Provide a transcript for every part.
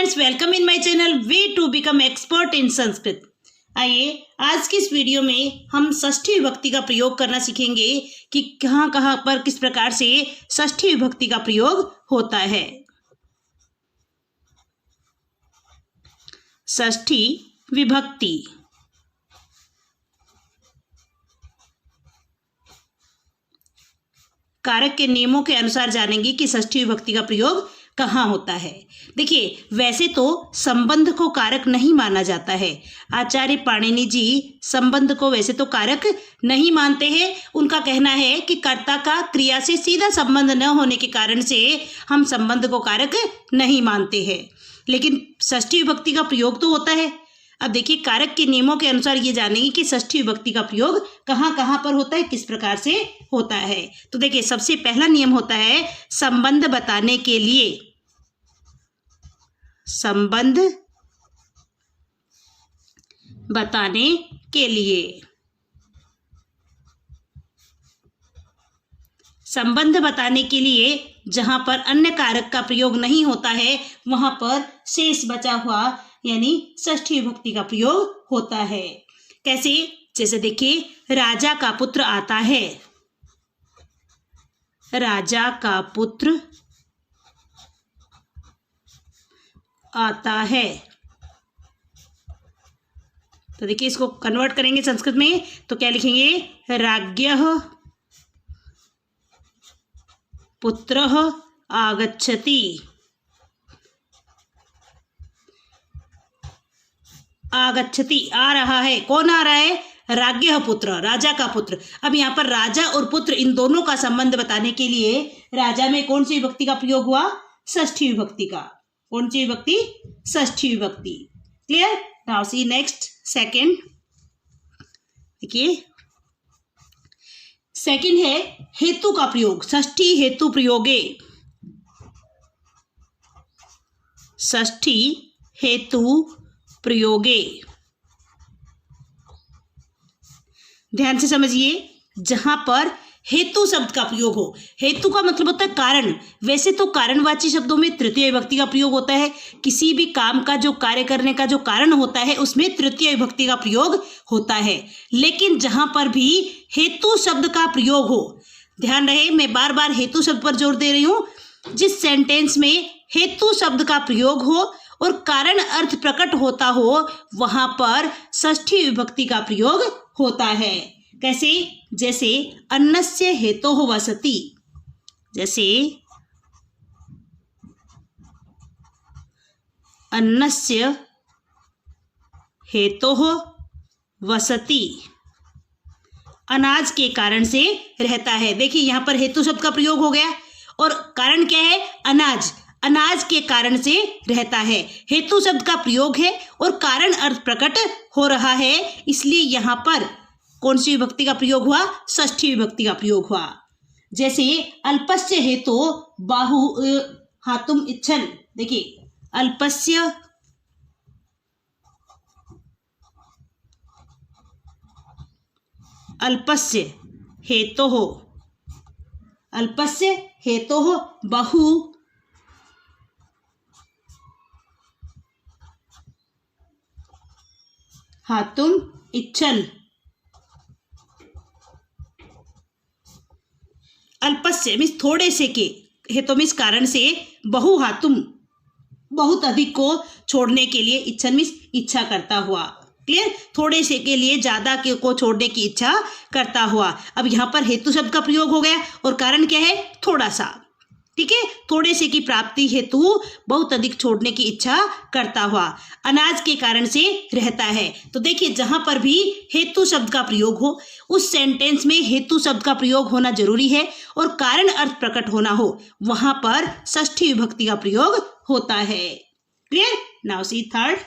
Friends, welcome in my channel way to become expert in Sanskrit. आइए आज की इस वीडियो में हम षष्ठी विभक्ति का प्रयोग करना सीखेंगे कि कहाँ कहाँ पर किस प्रकार से षष्ठी विभक्ति का प्रयोग होता है। षष्ठी विभक्ति कारक के नियमों के अनुसार जानेंगे कि षष्ठी विभक्ति का प्रयोग कहाँ होता है। देखिए, वैसे तो संबंध को कारक नहीं माना जाता है। आचार्य पाणिनि जी संबंध को वैसे तो कारक नहीं मानते हैं। उनका कहना है कि कर्ता का क्रिया से सीधा संबंध न होने के कारण से हम संबंध को कारक नहीं मानते हैं, लेकिन षष्ठी विभक्ति का प्रयोग तो होता है। अब देखिए, कारक के नियमों के अनुसार ये जानेंगे कि षष्ठी विभक्ति का प्रयोग कहाँ कहाँ पर होता है, किस प्रकार से होता है। तो देखिए, सबसे पहला नियम होता है संबंध बताने के लिए। संबंध बताने के लिए, संबंध बताने के लिए जहां पर अन्य कारक का प्रयोग नहीं होता है वहां पर शेष बचा हुआ यानी षष्ठी विभक्ति का प्रयोग होता है। कैसे? जैसे देखिए, राजा का पुत्र आता है। राजा का पुत्र आता है। तो देखिए, इसको कन्वर्ट करेंगे संस्कृत में तो क्या लिखेंगे? राज्ञः पुत्रः आगच्छति। आगच्छति आ रहा है। कौन आ रहा है? राज्ञः पुत्र, राजा का पुत्र। अब यहाँ पर राजा और पुत्र इन दोनों का संबंध बताने के लिए राजा में कौन सी विभक्ति का प्रयोग हुआ? षष्ठी विभक्ति का। कौन सी विभक्ति? षष्ठी विभक्ति। Clear? Now see next second. देखिए, सेकंड है हेतु का प्रयोग। षष्ठी हेतु प्रयोगे। षष्ठी हेतु प्रयोगे। ध्यान से समझिए, जहां पर हेतु शब्द का प्रयोग हो। हेतु का मतलब होता है कारण। वैसे तो कारणवाची शब्दों में तृतीय विभक्ति का प्रयोग होता है। किसी भी काम का जो कार्य करने का जो कारण होता है उसमें तृतीय विभक्ति का प्रयोग होता है। लेकिन जहां पर भी हेतु शब्द का प्रयोग हो, ध्यान रहे मैं बार बार हेतु शब्द पर जोर दे रही हूं। जिस सेंटेंस में हेतु शब्द का प्रयोग हो और कारण अर्थ प्रकट होता हो वहां पर षष्ठी विभक्ति का प्रयोग होता है। कैसे? जैसे अन्नस्य हेतोः वसति। जैसे अन्नस्य हेतोः वसति, अनाज के कारण से रहता है। देखिए, यहां पर हेतु शब्द का प्रयोग हो गया और कारण क्या है? अनाज। अनाज के कारण से रहता है। हेतु शब्द का प्रयोग है और कारण अर्थ प्रकट हो रहा है, इसलिए यहां पर कौन सी विभक्ति का प्रयोग हुआ? षष्ठी विभक्ति का प्रयोग हुआ। जैसे अल्पस्य हेतु बाहु हातुम इच्छन। देखिए, अल्पस्य अल्पस्य हेतोः, अल्पस्य हेतोः बहु हातुम इच्छन। अल्पस्य मीन्स थोड़े से के, हेतु मीन्स कारण से, बहु हातुम बहुत अधिक को छोड़ने के लिए, इच्छन मीन्स इच्छा करता हुआ। क्लियर? थोड़े से के लिए ज्यादा के को छोड़ने की इच्छा करता हुआ। अब यहाँ पर हेतु शब्द का प्रयोग हो गया और कारण क्या है? थोड़ा सा। ठीक है, थोड़े से की प्राप्ति हेतु बहुत अधिक छोड़ने की इच्छा करता हुआ, अनाज के कारण से रहता है। तो देखिए, जहां पर भी हेतु शब्द का प्रयोग हो उस सेंटेंस में हेतु शब्द का प्रयोग होना जरूरी है और कारण अर्थ प्रकट होना हो, वहां पर षष्ठी विभक्ति का प्रयोग होता है। क्लियर? Now see third.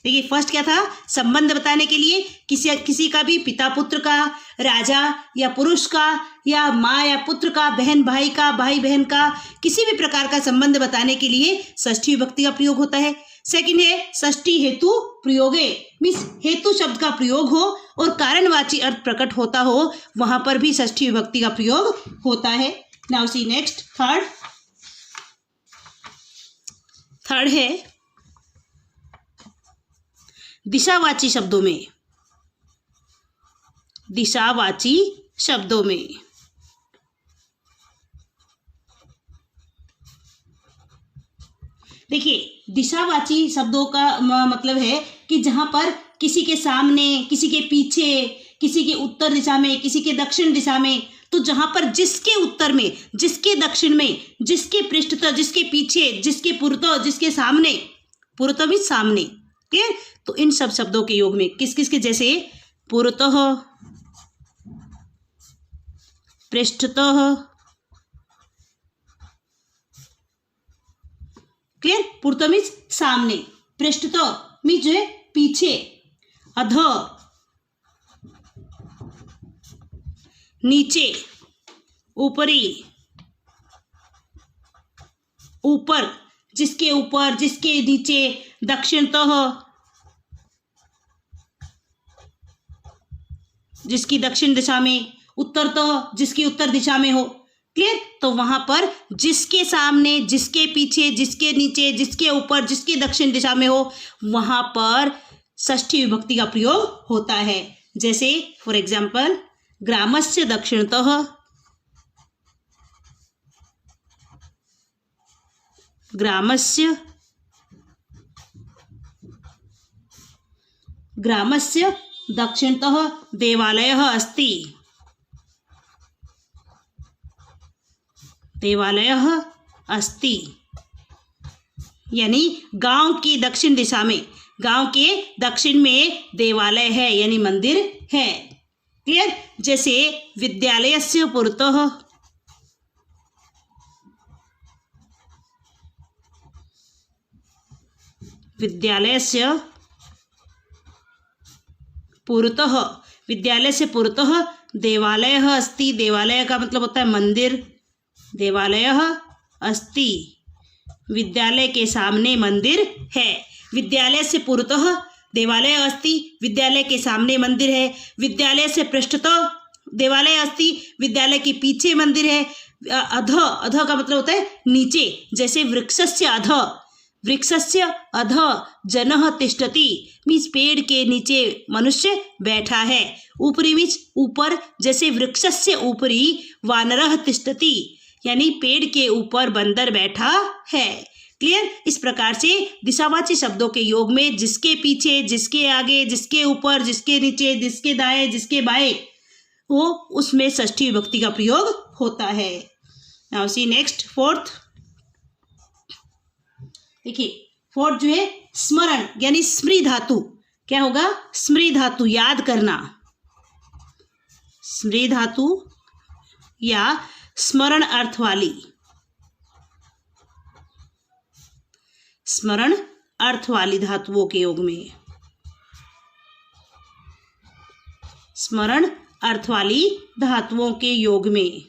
देखिए, फर्स्ट क्या था? संबंध बताने के लिए किसी का भी, पिता पुत्र का, राजा या पुरुष का, या माँ या पुत्र का, बहन भाई का, भाई बहन का, किसी भी प्रकार का संबंध बताने के लिए षष्ठी विभक्ति का प्रयोग होता है। सेकंड है षष्ठी हेतु प्रयोगे, मीन्स हेतु शब्द का प्रयोग हो और कारणवाची अर्थ प्रकट होता हो, वहां पर भी षष्ठी विभक्ति का प्रयोग होता है। Now see next third. Third है दिशावाची शब्दों में, दिशावाची शब्दों में। देखिए, दिशावाची शब्दों का मतलब है कि जहां पर किसी के सामने, किसी के पीछे, किसी के उत्तर दिशा में, किसी के दक्षिण दिशा में, तो जहां पर जिसके उत्तर में, जिसके दक्षिण में, जिसके पृष्ठतः, जिसके पीछे, जिसके पुरतः, जिसके सामने, पुरतः भी सामने, क्लियर। तो इन सब शब्दों के योग में किस किस के, जैसे पुरतः, पृष्ठतः, क्लियर। पुरतः मीन्स सामने, पृष्ठतः मीन्स जो है पीछे, अध नीचे, ऊपरी, ऊपर, जिसके ऊपर, जिसके नीचे, दक्षिणतः, जिसकी दक्षिण दिशा में, उत्तरतः, जिसकी उत्तर दिशा में हो, क्लियर। तो वहां पर जिसके सामने, जिसके पीछे, जिसके नीचे, जिसके ऊपर, जिसके दक्षिण दिशा में हो, वहां पर षष्ठी विभक्ति का प्रयोग होता है। जैसे फॉर एग्जाम्पल, ग्रामस्य दक्षिणतः, ग्रामस्य, ग्रामस्य दक्षिणतः देवालयः अस्ति, देवालयः अस्ति, यानी गांव की दक्षिण दिशा में, गांव के दक्षिण में देवालय है, यानी मंदिर है, क्लियर। जैसे विद्यालयस्य पुरतः, विद्यालयस्य पुरतः, विद्यालय से पुरतः देवालयः अस्ति, देवालय का मतलब होता है मंदिर, देवालयः अस्ति, विद्यालय के सामने मंदिर है। विद्यालय से पुरतः देवालय अस्ति, विद्यालय के सामने मंदिर है। विद्यालय से पृष्ठतः देवालय अस्ति, विद्यालय के पीछे मंदिर है। अध, अध का मतलब होता है नीचे, जैसे वृक्षस्य अध, वृक्षस्य अध जनः तिष्ठति मीन्स पेड़ के नीचे मनुष्य बैठा है। ऊपरी मीन्स ऊपर, जैसे वृक्षस्य ऊपरी वानरः तिष्ठति, यानी पेड़ के ऊपर बंदर बैठा है, क्लियर। इस प्रकार से दिशावाची शब्दों के योग में जिसके पीछे, जिसके आगे, जिसके ऊपर, जिसके नीचे, जिसके दाएं, जिसके बाएं, वो उसमें षष्ठी विभक्ति का प्रयोग होता है। Now see next, fourth. देखिए, फोर्थ जो है स्मरण, यानी स्मृ धातु। क्या होगा? स्मृ धातु, याद करना। स्मृ धातु या स्मरण अर्थ वाली, स्मरण अर्थ वाली धातुओं के योग में, स्मरण अर्थ वाली धातुओं के योग में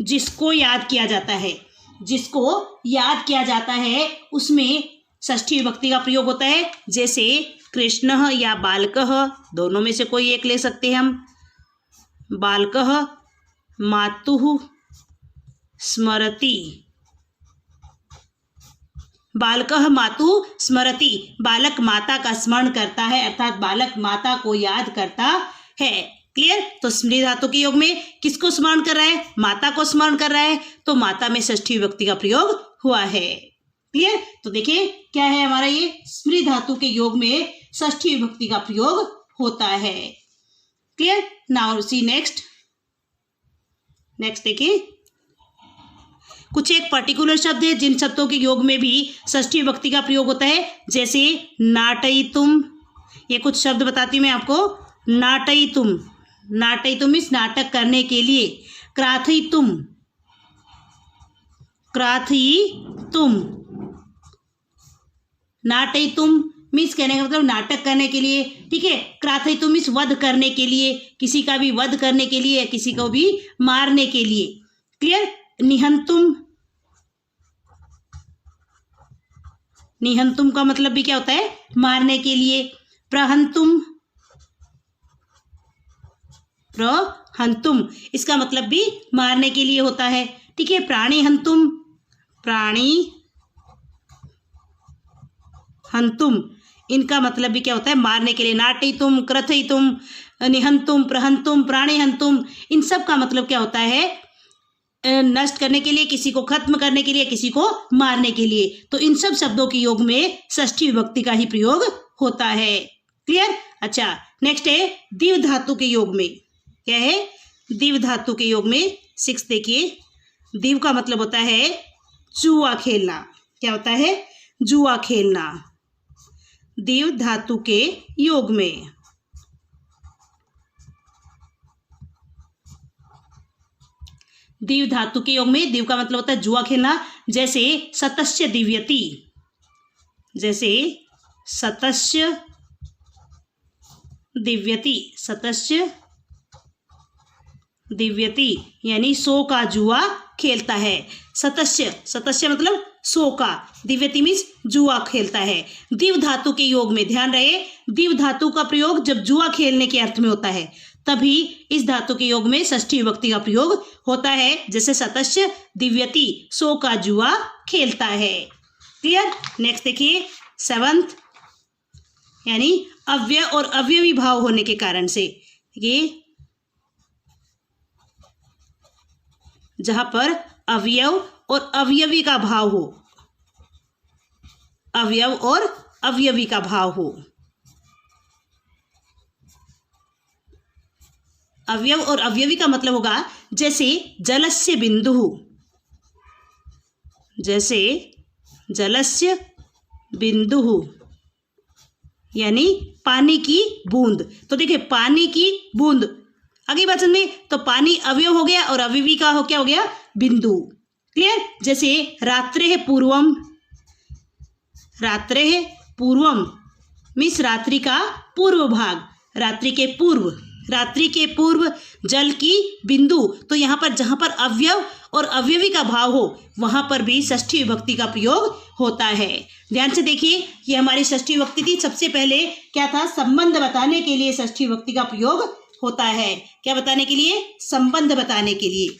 जिसको याद किया जाता है, जिसको याद किया जाता है उसमें षष्ठी विभक्ति का प्रयोग होता है। जैसे कृष्णः या बालकः, दोनों में से कोई एक ले सकते हैं हम। बालकः मातुः स्मरति, बालकः मातुः स्मरति, बालक माता का स्मरण करता है, अर्थात बालक माता को याद करता है, क्लियर। तो स्मृति धातु के योग में किसको स्मरण कर रहा है? माता को स्मरण कर रहा है, तो माता में षष्ठी विभक्ति का प्रयोग हुआ है, क्लियर। तो देखिए क्या है हमारा, ये स्मृति धातु के योग में षष्ठी विभक्ति का प्रयोग होता है, clear. Now see next. Next देखिए, कुछ एक पर्टिकुलर शब्द है जिन शब्दों के योग में भी षष्ठी विभक्ति का प्रयोग होता है। जैसे नाटयितुम, ये कुछ शब्द बताती हूँ मैं आपको। नाटयितुम, नाटयितुम मीन्स नाटक करने के लिए। क्राथयितुम, क्राथयितुम, नाटयितुम मीन्स कहने का मतलब नाटक करने के लिए, ठीक है। क्राथयितुम मीन्स वध करने के लिए, किसी का भी वध करने के लिए, किसी को भी मारने के लिए, क्लियर। निहंतुम, निहंतुम का मतलब भी क्या होता है? मारने के लिए। प्रहंतुम, प्रहंतुम इसका मतलब भी मारने के लिए होता है, ठीक है। प्राणी हंतुम, प्राणी हंतुम, इनका मतलब भी क्या होता है, मारने के लिए। नाटयितुम, क्रथयितुम, निहंतुम, प्रहंतुम, प्राणिहंतुम, इन सब का मतलब क्या होता है, नष्ट करने के लिए, किसी को खत्म करने के लिए, किसी को मारने के लिए। तो इन सब शब्दों के योग में षष्ठी विभक्ति का ही प्रयोग होता है। क्लियर। अच्छा, नेक्स्ट है दिव धातु के योग में। क्या है, दिव धातु के योग में 6 देखिए। दिव का मतलब होता है जुआ खेलना। क्या होता है, जुआ खेलना। दिव धातु के योग में, दिव धातु के योग में दिव का मतलब होता है जुआ खेलना। जैसे सतस्य दिव्यति, जैसे सतस्य दिव्यति, सतस्य दिव्यति यानी 100 का जुआ खेलता है। सतस्य, सतस्य मतलब 100 का, दिव्यति मीन्स जुआ खेलता है। दिव धातु के योग में ध्यान रहे, दिव धातु का प्रयोग जब जुआ खेलने के अर्थ में होता है तभी इस धातु के योग में षष्ठी विभक्ति का प्रयोग होता है। जैसे सतस्य दिव्यति, 100 का जुआ खेलता है। क्लियर। नेक्स्ट देखिए 7th, यानी अव्यय और अवयवी भाव होने के कारण से, ये जहां पर अवयव और अवयवी का भाव हो, अवयव और अवयवी का भाव हो। अवयव और अवयवी का मतलब होगा जैसे जलस्य बिंदु, जैसे जलस्य बिंदु यानी पानी की बूंद। तो देखिए पानी की बूंद, आगे वचन में तो पानी अवयव हो गया और अवयवी का हो क्या हो गया, बिंदु। क्लियर। जैसे रात्रे पूर्वम, रात्रे पूर्वम मीन्स रात्रि का पूर्व भाग, रात्रि के पूर्व, रात्रि के पूर्व जल की बिंदु। तो यहाँ पर जहाँ पर अवयव और अवयवी का भाव हो वहाँ पर भी षष्ठी विभक्ति का प्रयोग होता है। ध्यान से देखिए, ये हमारी षष्ठी विभक्ति थी। सबसे पहले क्या था, संबंध बताने के लिए षष्ठी विभक्ति का प्रयोग होता है। क्या बताने के लिए, संबंध बताने के लिए।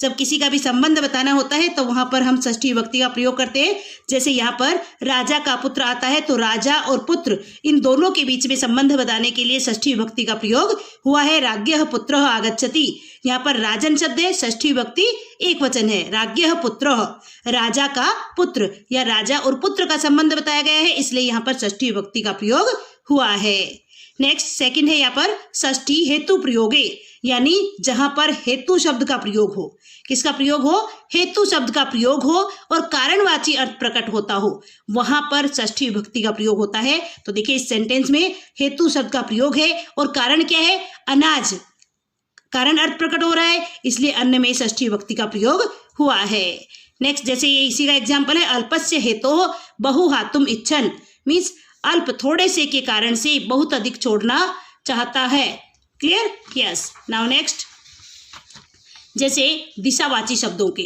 जब किसी का भी संबंध बताना होता है तो वहां पर हम षष्ठी विभक्ति का प्रयोग करते हैं। जैसे यहाँ पर राजा का पुत्र आता है तो राजा और पुत्र इन दोनों के बीच में संबंध बताने के लिए षष्ठी विभक्ति का प्रयोग हुआ है। राज्ञः पुत्रः आगच्छति, यहाँ पर राजन शब्द है, षष्ठी विभक्ति एक वचन है। राज्ञः पुत्रः, राजा का पुत्र या राजा और पुत्र का संबंध बताया गया है, इसलिए यहाँ पर षष्ठी विभक्ति का प्रयोग हुआ है। नेक्स्ट सेकंड है यहाँ पर षष्ठी हेतु प्रयोगे, यानी जहां पर हेतु शब्द का प्रयोग हो। किसका प्रयोग हो, हेतु शब्द का प्रयोग हो और कारणवाची अर्थ प्रकट होता हो, वहां पर षष्ठी विभक्ति का प्रयोग होता है। तो देखिए इस सेंटेंस में हेतु शब्द का प्रयोग है और कारण क्या है, अनाज, कारण अर्थ प्रकट हो रहा है, इसलिए अन्न में षष्ठी विभक्ति का प्रयोग हुआ है। नेक्स्ट जैसे ये इसी का एग्जाम्पल है, अल्पस्य हेतोः बहुहातुम इच्छन्, मीन्स अल्प थोड़े से के कारण से बहुत अधिक छोड़ना चाहता है। क्लियर। यस। नाउ नेक्स्ट, जैसे दिशावाची शब्दों के,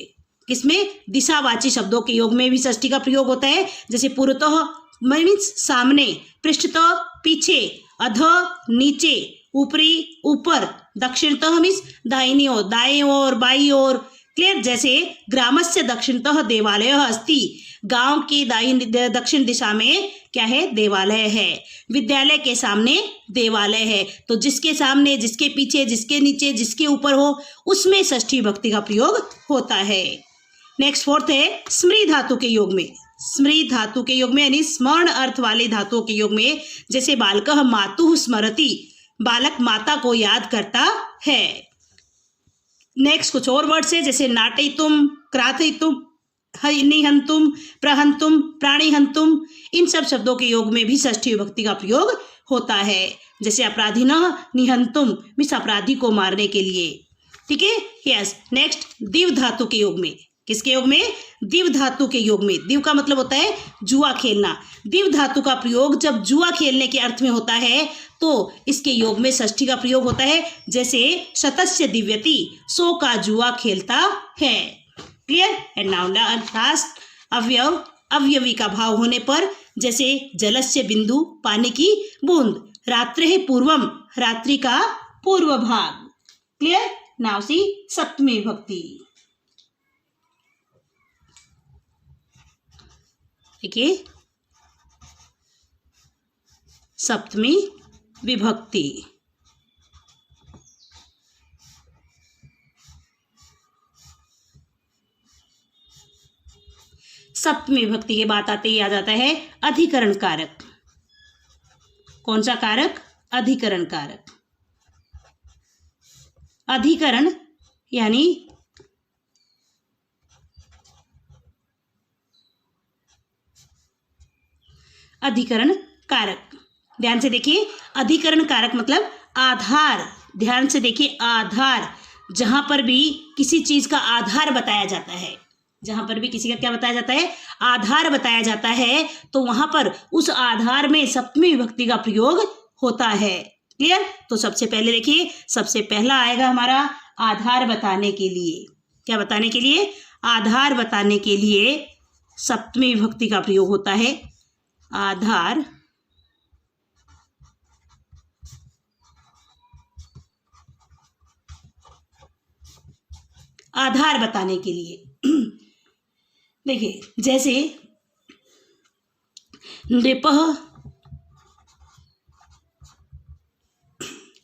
किसमें, दिशावाची शब्दों के योग में भी षष्ठी का प्रयोग होता है। जैसे पुरतः मीन्स सामने, पृष्ठतः पीछे, अधः नीचे, ऊपरी ऊपर, दक्षिणतः मीन्स दाहिनी ओर, दाएं ओर, बाईं ओर। क्लियर। जैसे ग्रामस्य दक्षिणतः देवालयः अस्ति, गांव की दाहिनी दक्षिण दिशा में क्या है, देवालय है। विद्यालय के सामने देवालय है, तो जिसके सामने, जिसके पीछे, जिसके नीचे, जिसके ऊपर हो उसमें षष्ठी विभक्ति का प्रयोग होता है। नेक्स्ट फोर्थ है स्मृ धातु के योग में। स्मृ धातु के योग में यानी स्मरण अर्थ वाले धातुओं के योग में, जैसे बालकः मातुः स्मरति, बालक माता को याद करता है। नेक्स्ट कुछ और वर्ड्स है, जैसे नाटयितुम, क्राथयितुम, निहंतुम, प्रहंतुम, प्राणिहंतुम, इन सब शब्दों के योग में भी षष्ठी विभक्ति का प्रयोग होता है। जैसे अपराधिनः निहंतुम मीन्स अपराधी को मारने के लिए। ठीक है। यस। नेक्स्ट दिव धातु के योग में, किसके योग में, दिव धातु के योग में। दिव का मतलब होता है जुआ खेलना। दिव धातु का प्रयोग जब जुआ खेलने के अर्थ में होता है तो इसके योग में षष्ठी का प्रयोग होता है। जैसे शतस्य दिव्यति, 100 का जुआ खेलता है। क्लियर। एंड नाउ लास्ट, अवयव अवयवी का भाव होने पर, जैसे जलस्य बिंदु, पानी की बूंद, रात्रे पूर्वम, रात्रि का पूर्व भाग। क्लियर। नाउ सी सप्तमी विभक्ति। देखिए सप्तमी विभक्ति। सप्तमी विभक्ति के बाद आते ही आ जाता है अधिकरण कारक। कौन सा कारक? अधिकरण कारक। अधिकरण यानी अधिकरण कारक। ध्यान से देखिए, अधिकरण कारक मतलब आधार। ध्यान से देखिए, आधार। जहां पर भी किसी चीज का आधार बताया जाता है, जहां पर भी किसी का क्या बताया जाता है? आधार बताया जाता है, तो वहां पर उस आधार में सप्तमी विभक्ति का प्रयोग होता है। क्लियर? तो सबसे पहले देखिए, सबसे पहला आएगा हमारा आधार बताने के लिए। क्या बताने के लिए? आधार बताने के लिए सप्तमी विभक्ति का प्रयोग होता है। आधार आधार बताने के लिए देखिए, जैसे नृपः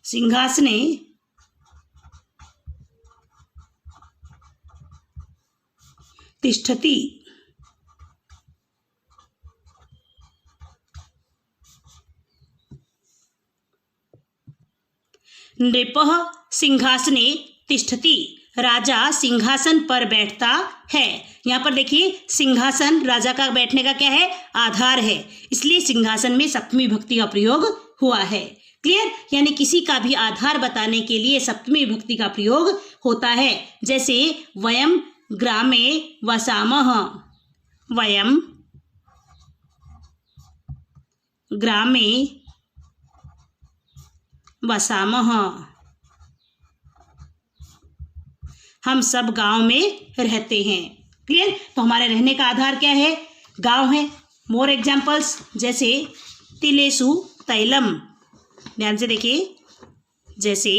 सिंहासने तिष्ठति। नृपः सिंहासने तिष्ठति, राजा सिंहासन पर बैठता है। यहाँ पर देखिए, सिंहासन राजा का बैठने का क्या है? आधार है, इसलिए सिंहासन में सप्तमी विभक्ति का प्रयोग हुआ है। क्लियर? यानी किसी का भी आधार बताने के लिए सप्तमी विभक्ति का प्रयोग होता है। जैसे वयम ग्रामे वसामः, वयम ग्रामे वसामः, हम सब गांव में रहते हैं। क्लियर? तो हमारे रहने का आधार क्या है? गांव है। मोर एग्जाम्पल्स, जैसे तिलेसु तैलम। ध्यान से देखिए, जैसे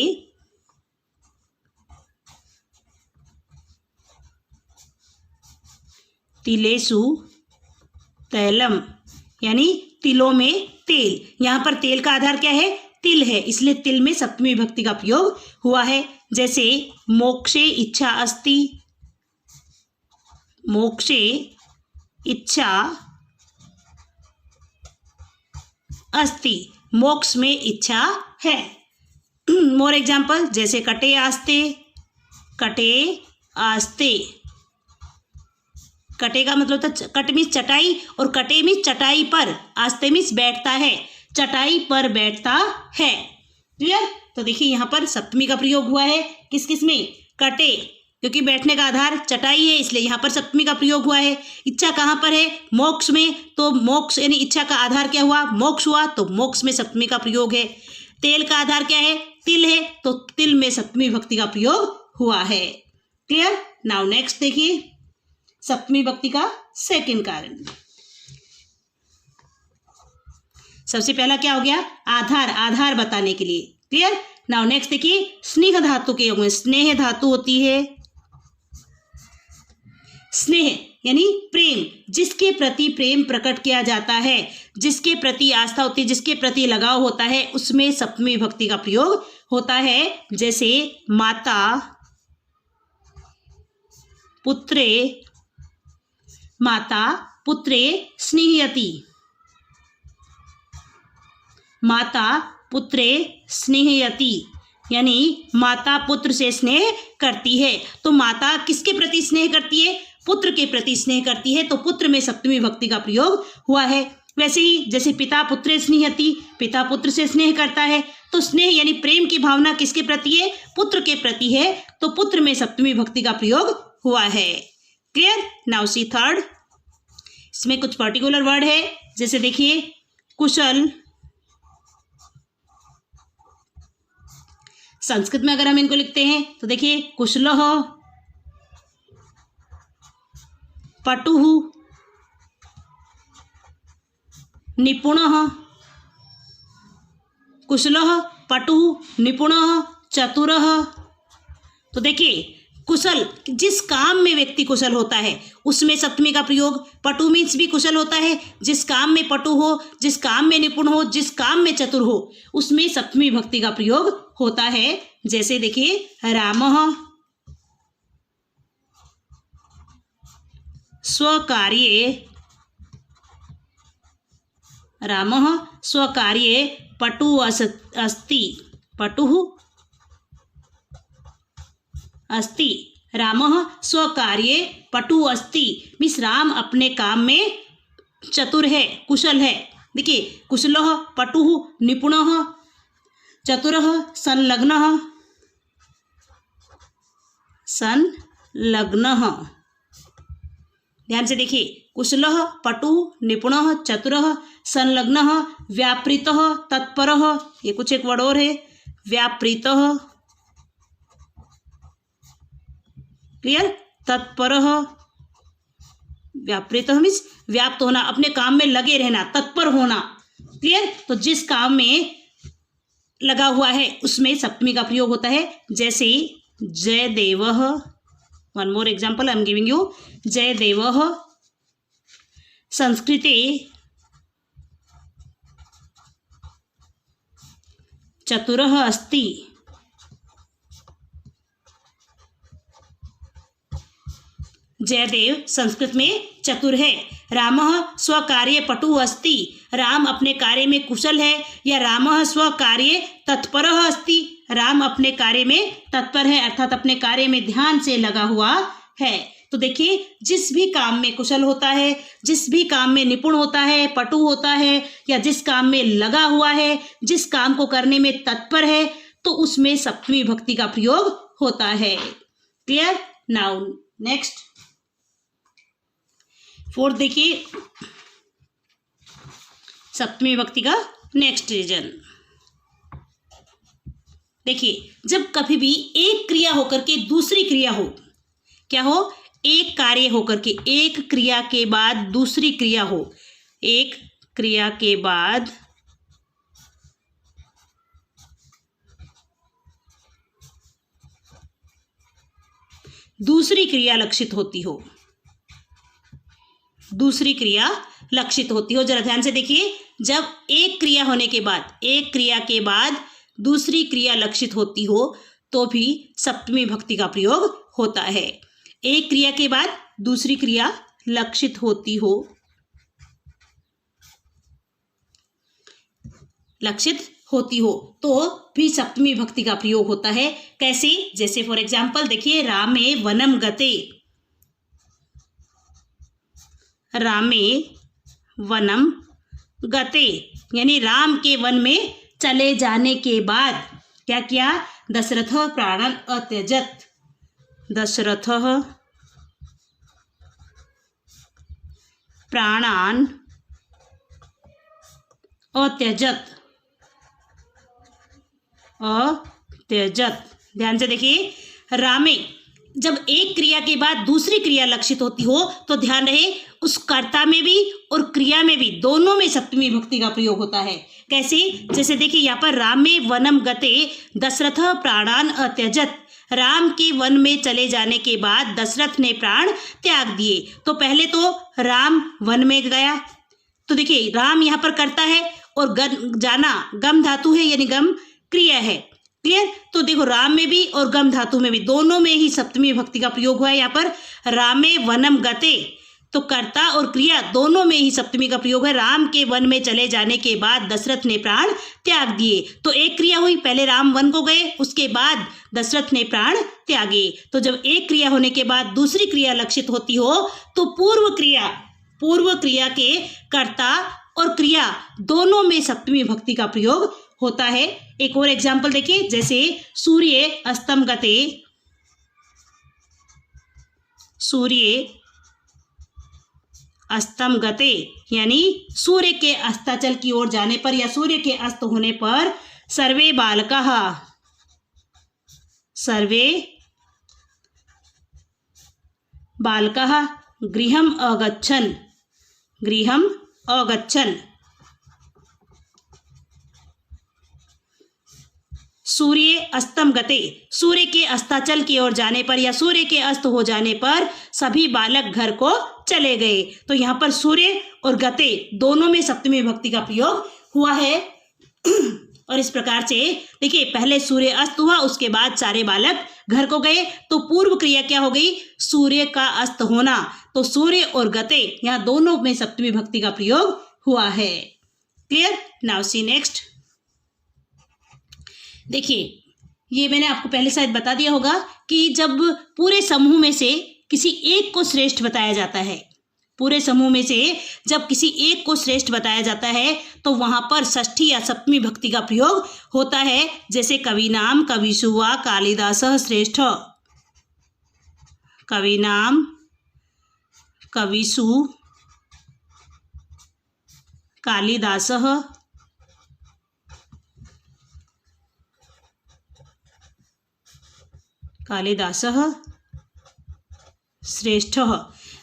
तिलेसु तैलम यानी तिलों में तेल। यहाँ पर तेल का आधार क्या है? तिल है, इसलिए तिल में सप्तमी विभक्ति का प्रयोग हुआ है। जैसे मोक्षे इच्छा अस्ति, मोक्षे इच्छा अस्ति, मोक्ष में इच्छा है। मोर एग्जाम्पल, जैसे कटे आस्ते, कटे आस्ते। कटे का मतलब तो कट मीन्स चटाई, और कटे मीन्स चटाई पर, आस्ते मीन्स बैठता है, चटाई पर बैठता है। क्लियर? तो देखिए, यहाँ पर सप्तमी का प्रयोग हुआ है। किस किस में? कटे, क्योंकि बैठने का आधार चटाई है, इसलिए यहाँ पर सप्तमी का प्रयोग हुआ है। इच्छा कहाँ पर है? मोक्ष में, तो मोक्ष यानी इच्छा का आधार क्या हुआ? मोक्ष हुआ, तो मोक्ष में सप्तमी का प्रयोग है। तेल का आधार क्या है? तिल है, तो तिल में सप्तमी विभक्ति का प्रयोग हुआ है। क्लियर? नाउ नेक्स्ट देखिए, सप्तमी विभक्ति का सेकंड कारण। सबसे पहला क्या हो गया? आधार, आधार बताने के लिए। क्लियर? नाउ नेक्स्ट देखिए, स्नेह धातु के योग में स्नेह धातु होती है। स्नेह यानी प्रेम, जिसके प्रति प्रेम प्रकट किया जाता है, जिसके प्रति आस्था होती है, जिसके प्रति लगाव होता है, उसमें सप्तमी विभक्ति का प्रयोग होता है। जैसे माता पुत्रे, माता पुत्रे स्नेहयति, माता पुत्रे स्नेहयति यानी माता पुत्र से स्नेह करती है। तो माता किसके प्रति स्नेह करती है? पुत्र के प्रति स्नेह करती है, तो पुत्र में सप्तमी विभक्ति का प्रयोग हुआ है। वैसे ही जैसे पिता पुत्रे स्नेहयति, पिता पुत्र से स्नेह करता है, तो स्नेह यानी प्रेम की भावना किसके प्रति है? पुत्र के प्रति है, तो पुत्र में सप्तमी विभक्ति का प्रयोग हुआ है। क्लियर? Now see third. इसमें कुछ पर्टिकुलर वर्ड है, जैसे देखिए कुशल। संस्कृत में अगर हम इनको लिखते हैं तो देखिए कुशलः, पटुः, निपुणः, कुशलः, पटुः, निपुणः, चतुरः। तो देखिए कुशल, जिस काम में व्यक्ति कुशल होता है उसमें सप्तमी का प्रयोग। पटु मीन्स भी कुशल होता है, जिस काम में पटु हो, जिस काम में निपुण हो, जिस काम में चतुर हो, उसमें सप्तमी विभक्ति का प्रयोग होता है। जैसे देखिए रामः स्वकार्ये, रामः स्वकार्ये पटुः अस्ति, पटुः अस्ति। रामः स्वकार्ये पटुः अस्ति मीन्स राम अपने काम में चतुर है, कुशल है। देखिए कुशलः, पटुः, निपुणः, चतुरः, संलग्नः, संलग्नः। ध्यान से देखिए कुशलः, पटुः, निपुणः, चतुरः, संलग्नः, व्यापृतः, तत्परः, ये कुछ एक वर्ड और है, व्यापृतः, क्लियर, तत्परः, व्यापृतः मीन्स व्याप्त होना, अपने काम में लगे रहना, तत्पर होना, क्लियर। तो जिस काम में लगा हुआ है उसमें सप्तमी का प्रयोग होता है। जैसे जयदेवः, one more example I am giving you, जयदेवः संस्कृते चतुरः अस्ति, जयदेव संस्कृत में चतुर है। रामः स्वकार्ये पटुः अस्ति, राम अपने कार्य में कुशल है। या रामः स्वकार्ये तत्परः अस्ति, राम अपने कार्य में तत्पर है, अर्थात अपने कार्य में ध्यान से लगा हुआ है। तो देखिए जिस भी काम में कुशल होता है, जिस भी काम में निपुण होता है, पटु होता है, या जिस काम में लगा हुआ है, जिस काम को करने में तत्पर है, तो उसमें सप्तमी विभक्ति का प्रयोग होता है। क्लियर। नाउ नेक्स्ट फोर्थ देखिए सप्तमी विभक्ति का नेक्स्ट रीजन। देखिए जब कभी भी एक क्रिया होकर के दूसरी क्रिया हो, क्या हो, एक कार्य होकर के एक क्रिया के बाद दूसरी क्रिया हो, एक क्रिया के बाद दूसरी क्रिया लक्षित होती हो, दूसरी क्रिया लक्षित होती हो। जरा ध्यान से देखिए, जब एक क्रिया होने के बाद, एक क्रिया के बाद दूसरी क्रिया लक्षित होती हो तो भी सप्तमी विभक्ति का प्रयोग होता है। एक क्रिया के बाद दूसरी क्रिया लक्षित होती हो, लक्षित होती हो तो भी सप्तमी विभक्ति का प्रयोग होता है। कैसे, जैसे फॉर एग्जाम्पल देखिए रामे वनम गते, रामे वनम गते यानी राम के वन में चले जाने के बाद क्या किया, दशरथ प्राणन अत्यजत, दशरथ प्राणान अत्यजत, अत्यजत। ध्यान से देखिए, रामे जब एक क्रिया के बाद दूसरी क्रिया लक्षित होती हो तो ध्यान रहे उस कर्ता में भी और क्रिया में भी, दोनों में सप्तमी विभक्ति का प्रयोग होता है। कैसे, जैसे देखिए यहाँ पर रामे वनम गते दशरथ प्राणान अत्यजत, राम के वन में चले जाने के बाद दशरथ ने प्राण त्याग दिए। तो पहले तो राम वन में गया, तो देखिए राम यहाँ पर कर्ता है और जाना गम धातु है यानी गम क्रिया है। क्लियर। तो देखो राम में भी और गम धातु में भी, दोनों में ही सप्तमी विभक्ति का प्रयोग हुआ है। यहाँ पर रामे वनम गते, तो कर्ता और क्रिया दोनों में ही सप्तमी का प्रयोग है। राम के वन में चले जाने के बाद दशरथ ने प्राण त्याग दिए, तो एक क्रिया हुई, पहले राम वन को गए, उसके बाद दशरथ ने प्राण त्यागे। तो जब एक क्रिया होने के बाद दूसरी क्रिया लक्षित होती हो तो पूर्व क्रिया के कर्ता और क्रिया दोनों में सप्तमी विभक्ति का प्रयोग होता है। एक और एग्जाम्पल देखिए, जैसे सूर्य अस्तम गते, सूर्य अस्तम गते यानी सूर्य के अस्ताचल की ओर जाने पर या सूर्य के अस्त होने पर सर्वे बालकाः, सर्वे बालकाः गृहम् अगच्छन्, गृहम् अगच्छन्, सूर्य अस्तम गते, सूर्य के अस्ताचल की ओर जाने पर या सूर्य के अस्त हो जाने पर सभी बालक घर को चले गए। तो यहाँ पर सूर्य और गते दोनों में सप्तमी विभक्ति का प्रयोग हुआ है। और इस प्रकार से देखिए, पहले सूर्य अस्त हुआ, उसके बाद सारे बालक घर को गए, तो पूर्व क्रिया क्या हो गई, सूर्य का अस्त होना। तो सूर्य और गते यहाँ दोनों में सप्तमी विभक्ति का प्रयोग हुआ है। क्लियर? Now see next. देखिए, ये मैंने आपको पहले शायद बता दिया होगा कि जब पूरे समूह में से किसी एक को श्रेष्ठ बताया जाता है, पूरे समूह में से जब किसी एक को श्रेष्ठ बताया जाता है तो वहां पर षष्ठी या सप्तमी विभक्ति का प्रयोग होता है। जैसे कवि नाम कविषु वा कालिदासः श्रेष्ठ, कवि नाम कविषु कालिदासः श्रेष्ठ।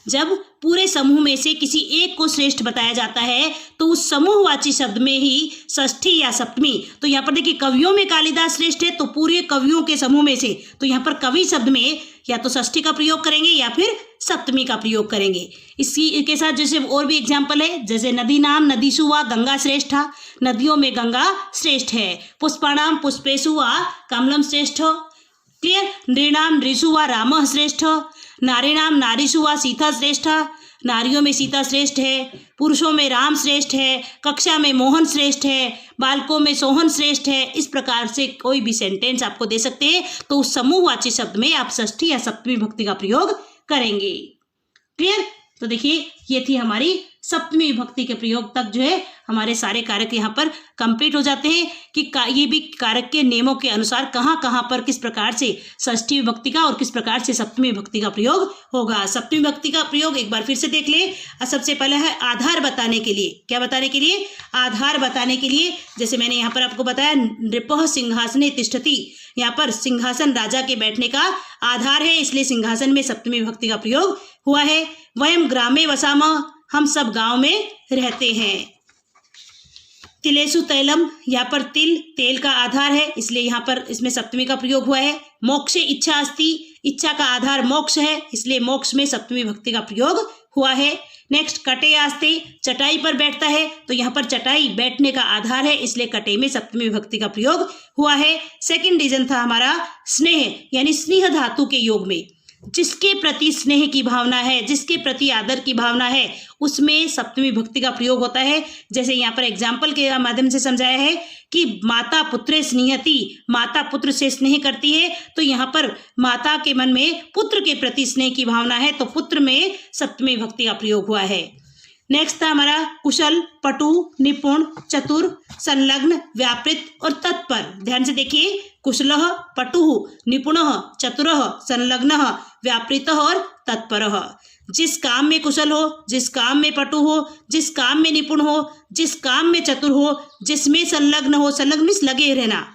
जब पूरे समूह में से किसी एक को श्रेष्ठ बताया जाता है तो उस समूहवाची शब्द में ही षष्ठी या सप्तमी, तो यहाँ पर देखिए कवियों में कालिदास श्रेष्ठ है, तो पूरे कवियों के समूह में से तो यहाँ पर कवि शब्द में या तो षष्ठी का प्रयोग करेंगे या फिर सप्तमी का प्रयोग करेंगे। इसी के साथ जैसे और भी एग्जाम्पल है, जैसे नदी नाम नदीषु वा गंगा श्रेष्ठा, नदियों में गंगा श्रेष्ठ है। पुष्पाणाम पुष्पेषु वा कमलम श्रेष्ठ। क्लियर? नृणाम नृषु वा रामः श्रेष्ठ, नारीणाम नारीषु वा सीता श्रेष्ठ, नारियों में सीता श्रेष्ठ है। पुरुषों में राम श्रेष्ठ है, कक्षा में मोहन श्रेष्ठ है, बालकों में सोहन श्रेष्ठ है। इस प्रकार से कोई भी सेंटेंस आपको दे सकते हैं, तो उस समूहवाची शब्द में आप षष्ठी या सप्तमी विभक्ति का प्रयोग करेंगे। क्लियर? तो देखिए, ये थी हमारी सप्तमी विभक्ति के प्रयोग तक जो है हमारे सारे कारक यहाँ पर कंप्लीट हो जाते हैं कि ये भी कारक के नियमों के अनुसार कहाँ कहाँ पर किस प्रकार से षष्ठी विभक्ति का और किस प्रकार से सप्तमी विभक्ति का प्रयोग होगा। सप्तमी विभक्ति का प्रयोग एक बार फिर से देख ले। सबसे पहले है आधार बताने के लिए। क्या बताने के लिए? आधार बताने के लिए। जैसे मैंने यहाँ पर आपको बताया, नृपः सिंहासने तिष्ठति, यहाँ पर सिंहासन राजा के बैठने का आधार है, इसलिए सिंहासन में सप्तमी विभक्ति का प्रयोग हुआ है। वयम ग्रामे वसामः, हम सब गांव में रहते हैं। तिलेषु तैलम, यहाँ पर तिल तेल का आधार है, इसलिए यहाँ पर इसमें सप्तमी का प्रयोग हुआ है। मोक्षे इच्छा अस्ति, इच्छा का आधार मोक्ष है, इसलिए मोक्ष में सप्तमी विभक्ति का प्रयोग हुआ है। नेक्स्ट, कटे आस्ते, चटाई पर बैठता है, तो यहाँ पर चटाई बैठने का आधार है, इसलिए कटे में सप्तमी विभक्ति का प्रयोग हुआ है। सेकंड रीजन था हमारा स्नेह, यानी स्नेह धातु के योग में जिसके प्रति स्नेह की भावना है, जिसके प्रति आदर की भावना है, उसमें सप्तमी विभक्ति का प्रयोग होता है। जैसे यहाँ पर एग्जाम्पल के माध्यम से समझाया है कि माता पुत्रे स्नेहति, माता पुत्र से स्नेह करती है, तो यहाँ पर माता के मन में पुत्र के प्रति स्नेह की भावना है, तो पुत्र में सप्तमी विभक्ति का प्रयोग हुआ है। नेक्स्ट था हमारा कुशल, पटु, निपुण, चतुर, संलग्न, व्यापृत और तत्पर। ध्यान से देखिए, कुशलः, पटुः, निपुणः, चतुरः, संलग्नः, व्यापृतः और तत्परः। जिस काम में कुशल हो, जिस काम में पटु हो, जिस काम में निपुण हो, जिस काम में चतुर हो, जिसमें संलग्न हो, संलग्न मीन्स लगे रहना,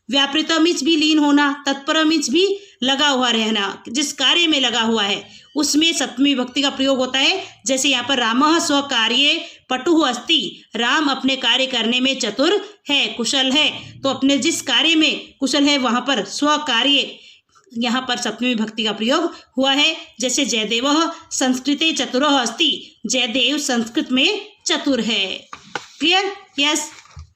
व्यापृत मीन्स भी लीन होना, तत्पर मीन्स भी लगा हुआ रहना, जिस कार्य में लगा हुआ है उसमें सप्तमी विभक्ति का प्रयोग होता है। जैसे यहाँ पर रामः स्वकार्ये पटुः अस्ति, राम अपने कार्य करने में चतुर है, कुशल है, तो अपने जिस कार्य में कुशल है वहाँ पर स्वकार्य, यहाँ पर सप्तमी विभक्ति का प्रयोग हुआ है। जैसे जयदेवः संस्कृते चतुरः अस्ति, जयदेव संस्कृत में चतुर है। क्लियर? यस।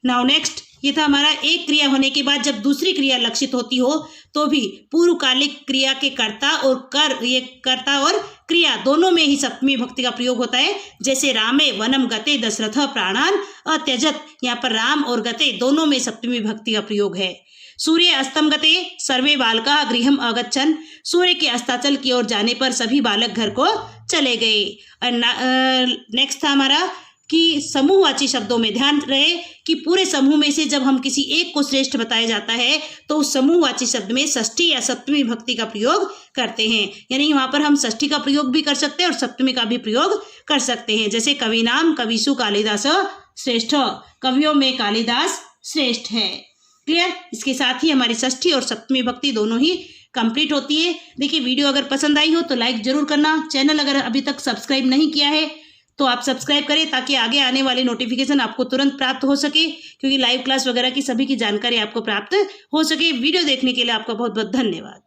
नाउ नेक्स्ट, ये था हमारा एक क्रिया होने के बाद जब दूसरी क्रिया लक्षित होती हो तो भी पूर्वकालिक क्रिया के कर्ता और क्रिया दोनों में ही सप्तमी विभक्ति का प्रयोग होता है। जैसे रामे वनम गते दशरथ प्राणान अत्यजत, यहाँ पर राम और गते दोनों में सप्तमी विभक्ति का प्रयोग है। सूर्य अस्तम गते सर्वे बालका गृहम अगच्छन्, सूर्य के अस्ताचल की ओर जाने पर सभी बालक घर को चले गए। और नेक्स्ट था हमारा कि समूहवाची शब्दों में ध्यान रहे कि पूरे समूह में से जब हम किसी एक को श्रेष्ठ बताया जाता है तो उस समूहवाची शब्द में षष्ठी या सप्तमी विभक्ति का प्रयोग करते हैं। यानी वहाँ पर हम षष्ठी का प्रयोग भी कर सकते हैं और सप्तमी का भी प्रयोग कर सकते हैं। जैसे कवि नाम कविषु कालिदास श्रेष्ठ, कवियों में कालिदास श्रेष्ठ है। क्लियर? इसके साथ ही हमारी षष्ठी और सप्तमी विभक्ति दोनों ही कंप्लीट होती है। देखिए, वीडियो अगर पसंद आई हो तो लाइक जरूर करना, चैनल अगर अभी तक सब्सक्राइब नहीं किया है तो आप सब्सक्राइब करें ताकि आगे आने वाली नोटिफिकेशन आपको तुरंत प्राप्त हो सके, क्योंकि लाइव क्लास वगैरह की सभी की जानकारी आपको प्राप्त हो सके। वीडियो देखने के लिए आपका बहुत बहुत धन्यवाद।